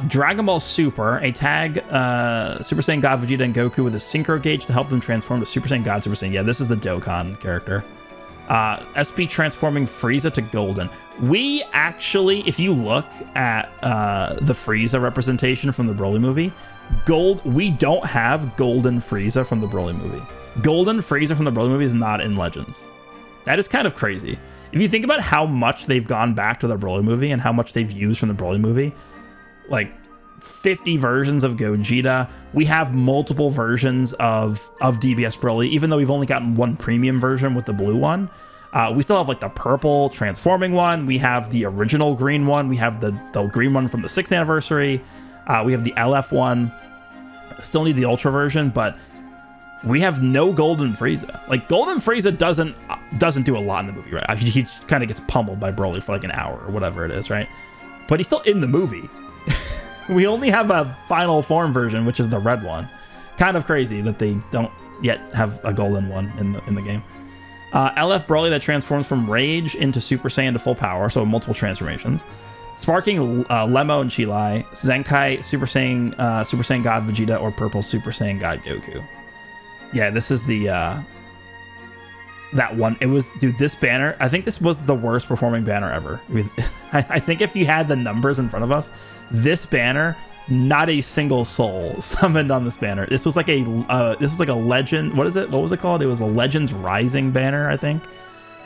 Dragon Ball Super, a tag Super Saiyan God Vegeta and Goku with a Synchro Gauge to help them transform to Super Saiyan God Super Saiyan. Yeah, this is the Dokkan character. SP transforming Frieza to Golden. We actually, if you look at the Frieza representation from the Broly movie, we don't have Golden Frieza from the Broly movie. Golden Frieza from the Broly movie is not in Legends. That is kind of crazy. If you think about how much they've gone back to the Broly movie and how much they've used from the Broly movie, like 50 versions of Gogeta. We have multiple versions of DBS Broly, even though we've only gotten one premium version with the blue one. We still have like the purple transforming one. We have the original green one. We have the green one from the 6th anniversary. We have the LF one. Still need the Ultra version, but we have no Golden Frieza. Like Golden Frieza doesn't do a lot in the movie, right? He kind of gets pummeled by Broly for like an hour or whatever it is, right? But he's still in the movie. We only have a final form version, which is the red one. Kind of crazy that they don't yet have a golden one in the game. LF Broly that transforms from Rage into Super Saiyan to full power, so multiple transformations. Sparking Lemo and Chilai, Zenkai Super Saiyan God Vegeta or Purple Super Saiyan God Goku. Yeah, this is the that one. It was, dude, this banner, I think this was the worst performing banner ever. I think if you had the numbers in front of us, this banner, not a single soul summoned on this banner. This was like a legend. What is it? What was it called? It was a Legends Rising banner, I think.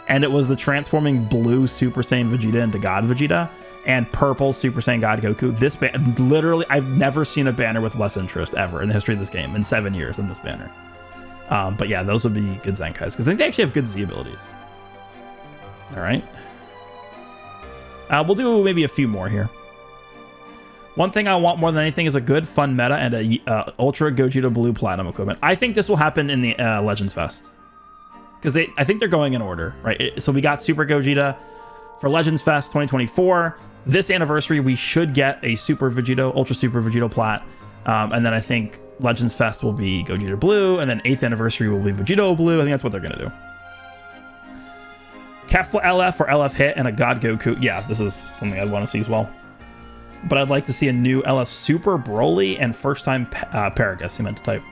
And it was the transforming blue Super Saiyan Vegeta into God Vegeta and purple Super Saiyan God Goku. This literally, I've never seen a banner with less interest ever in the history of this game in 7 years in this banner. But yeah, those would be good Zenkais because I think they actually have good Z abilities. All right. We'll do maybe a few more here. One thing I want more than anything is a good, fun meta and a Ultra Gogeta Blue Platinum equipment. I think this will happen in the Legends Fest. Because I think they're going in order, right? So we got Super Gogeta for Legends Fest 2024. This anniversary, we should get a Super Vegito, Ultra Super Vegito Plat. And then I think Legends Fest will be Gogeta Blue. And then 8th anniversary will be Vegito Blue. I think that's what they're going to do. Kefla LF or LF Hit and a God Goku. Yeah, this is something I'd want to see as well. But I'd like to see a new LF Super Broly and first time Paragus, he meant to type.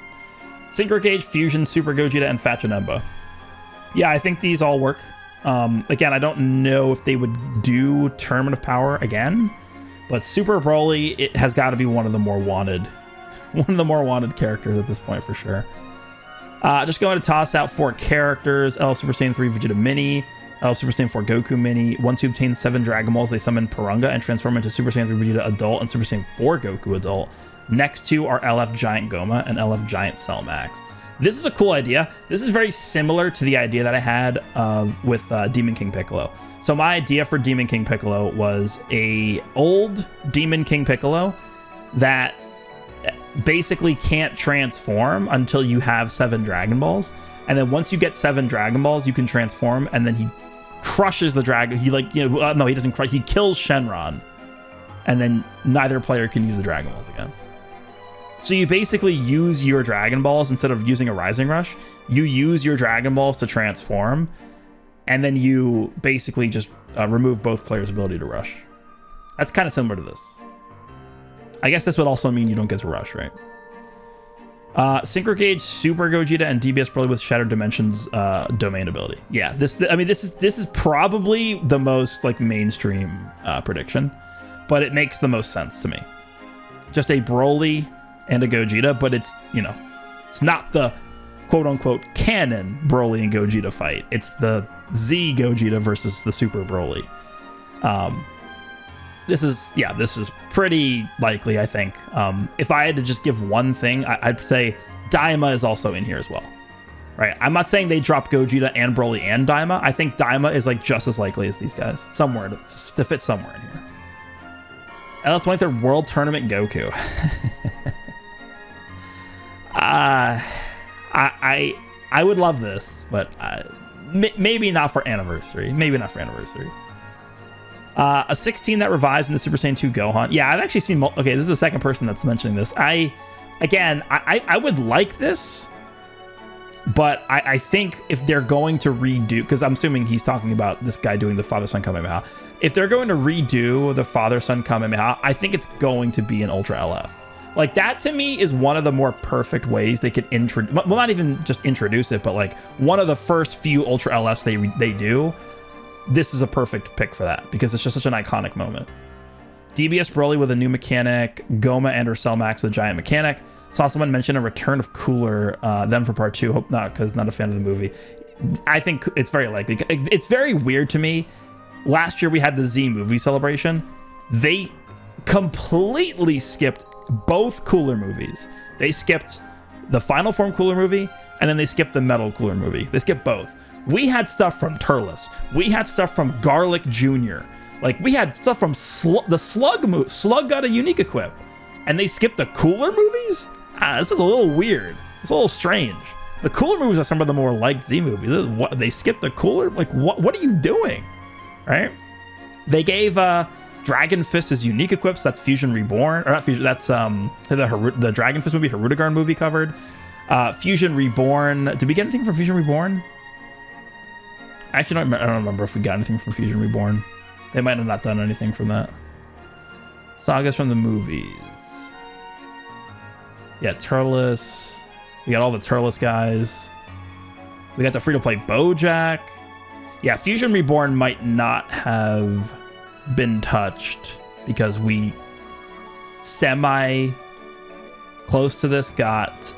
Synchro Gauge, Fusion, Super Gogeta, and Fat Janemba. Yeah, I think these all work. Again, I don't know if they would do Tournament of Power again, but Super Broly, it has got to be one of the more wanted characters at this point for sure. Just going to toss out 4 characters: LF Super Saiyan 3 Vegeta Mini, LF Super Saiyan 4 Goku Mini. Once you obtain 7 Dragon Balls, they summon Purunga and transform into Super Saiyan 3 Vegeta Adult and Super Saiyan 4 Goku Adult. Next 2 are LF Giant Goma and LF Giant Cell Max. This is a cool idea. This is very similar to the idea that I had with Demon King Piccolo. So my idea for Demon King Piccolo was a old Demon King Piccolo that basically can't transform until you have 7 Dragon Balls. And then once you get 7 Dragon Balls, you can transform, and then he crushes the dragon. He like, you know, no, he doesn't crush. He kills Shenron, and then neither player can use the Dragon Balls again. So you basically use your Dragon Balls instead of using a Rising Rush. You use your Dragon Balls to transform, and then you basically just remove both players' ability to rush. That's kind of similar to this. I guess this would also mean you don't get to rush, right? Synchro Gauge, Super Gogeta, and DBS Broly with Shattered Dimensions domain ability. Yeah, this is probably the most like mainstream prediction, but it makes the most sense to me. Just a Broly and a Gogeta, but it's, you know, it's not the quote-unquote canon Broly and Gogeta fight. It's the Z Gogeta versus the Super Broly. This is pretty likely, I think. If I had to just give one thing, I'd say Daima is also in here as well. Right? I'm not saying they drop Gogeta and Broly and Daima. I think Daima is like just as likely as these guys. Somewhere to fit somewhere in here. LF23 World Tournament Goku. I would love this, but maybe not for anniversary. Maybe not for anniversary. A 16 that revives in the Super Saiyan 2 Gohan. Yeah, I've actually seen... Okay, this is the second person that's mentioning this. I would like this, but I think if they're going to redo... Because I'm assuming he's talking about this guy doing the Father-Son Kamehameha. If they're going to redo the Father-Son Kamehameha, I think it's going to be an Ultra LF. Like, that to me is one of the more perfect ways they could introduce... Well, not even just introduce it, but like one of the first few Ultra LFs they do. This is a perfect pick for that because it's just such an iconic moment. DBS Broly with a new mechanic, Goma and or Cell Max with a giant mechanic. Saw someone mention a return of Cooler, them for part 2. Hope not, because not a fan of the movie. I think it's very likely. It's very weird to me. Last year we had the Z movie celebration. They completely skipped both Cooler movies. They skipped the Final Form Cooler movie, and then they skipped the Metal Cooler movie. They skipped both. We had stuff from Turles. We had stuff from Garlic Jr. Like, we had stuff from the Slug movie. Slug got a unique equip. And they skipped the Cooler movies? This is a little weird. It's a little strange. The Cooler movies are some of the more liked Z movies. What, they skipped the Cooler? Like, what are you doing? Right? They gave Dragon Fist his unique equips. That's Fusion Reborn. Or not Fusion. That's the Dragon Fist movie, Hirudegarn movie covered. Fusion Reborn. Did we get anything from Fusion Reborn? Actually, I don't remember if we got anything from Fusion Reborn. They might have not done anything from that. Sagas from the movies. Yeah, Turles. We got all the Turles guys. We got the free-to-play Bojack. Yeah, Fusion Reborn might not have been touched because we semi-close to this got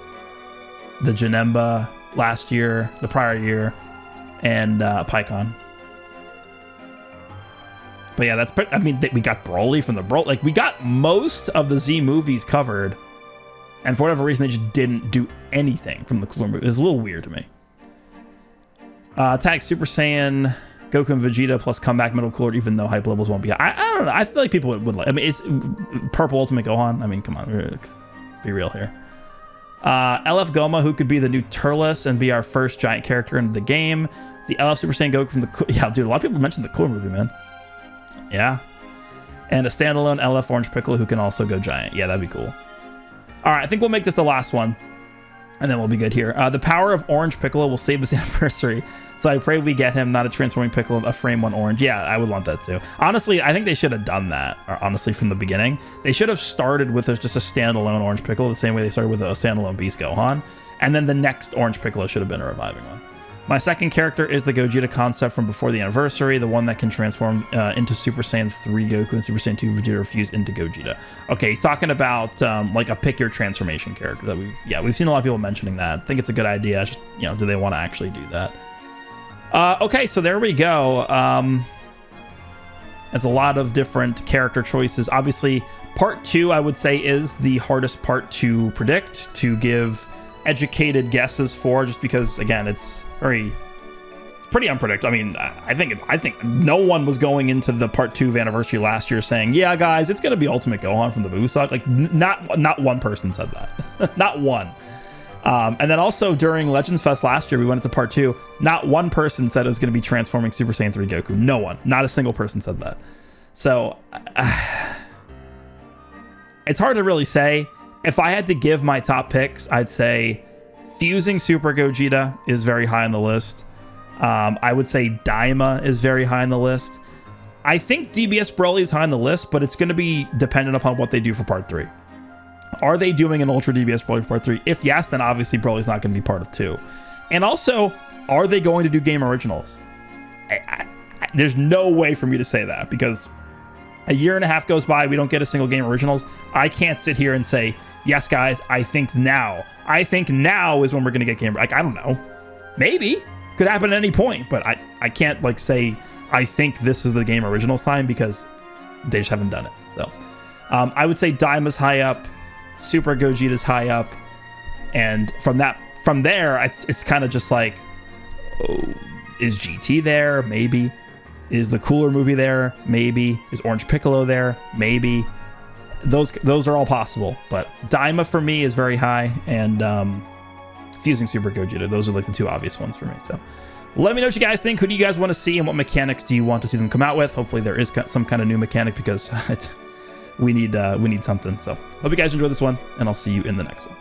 the Janemba last year, the prior year, and Pycon. But yeah, that's pretty, I mean, we got Broly from the Broly. Like, we got most of the Z movies covered, and for whatever reason, they just didn't do anything from the Cooler movie. It's a little weird to me. Tag Super Saiyan, Goku and Vegeta plus comeback Metal Cooler, even though hype levels won't be high. I don't know. I feel like people would like. I mean, it's Purple Ultimate Gohan. I mean, come on, let's be real here. LF Goma, who could be the new Turles and be our first giant character in the game. The LF Super Saiyan Goku from the... Yeah, dude, a lot of people mentioned the Cooler movie, man. Yeah. And a standalone LF Orange Piccolo who can also go giant. Yeah, that'd be cool. All right, I think we'll make this the last one, and then we'll be good here. The power of Orange Piccolo will save this anniversary. So I pray we get him, not a transforming Piccolo, a frame 1 orange. Yeah, I would want that too. Honestly, I think they should have done that, honestly, from the beginning. They should have started with just a standalone Orange Piccolo, the same way they started with a standalone Beast Gohan. And then the next Orange Piccolo should have been a reviving one. My second character is the Gogeta concept from before the anniversary, the one that can transform into Super Saiyan 3 Goku and Super Saiyan 2 Vegeta fused into Gogeta. Okay, he's talking about like a pick your transformation character that we've seen a lot of people mentioning that. I think it's a good idea. Just, you know, do they want to actually do that? Okay, so there we go. There's a lot of different character choices. Obviously, part 2, I would say, is the hardest part to predict, to give educated guesses for, just because, again, it's pretty unpredictable. I mean, I think no one was going into the Part 2 anniversary last year saying, yeah, guys, it's going to be Ultimate Gohan from the Buu saga. Like, not one person said that. Not one. And then also during Legends Fest last year, we went into Part 2. Not one person said it was going to be transforming Super Saiyan 3 Goku. No one. Not a single person said that. So, it's hard to really say. If I had to give my top picks, I'd say fusing Super Gogeta is very high on the list. I would say Daima is very high on the list. I think DBS Broly is high on the list, but it's going to be dependent upon what they do for Part 3. Are they doing an Ultra DBS Broly for Part 3? If yes, then obviously Broly's not going to be part of 2. And also, are they going to do game originals? There's no way for me to say that, because a year and a half goes by, we don't get a single game originals. I can't sit here and say, yes, guys, I think now is when we're going to get game. Like, I don't know. Maybe. Could happen at any point, but I can't like say I think this is the game originals time, because they just haven't done it. So I would say Daima's high up, Super Gogeta's high up, and from there it's kind of just like, oh, is GT there? Maybe. Is the Cooler movie there? Maybe. Is Orange Piccolo there? Maybe. Those are all possible, but Daima for me is very high, and fusing Super Gogeta, those are like the two obvious ones for me. So let me know what you guys think. Who do you guys want to see, and what mechanics do you want to see them come out with? Hopefully there is some kind of new mechanic, because we need something. So hope you guys enjoy this one, and I'll see you in the next one.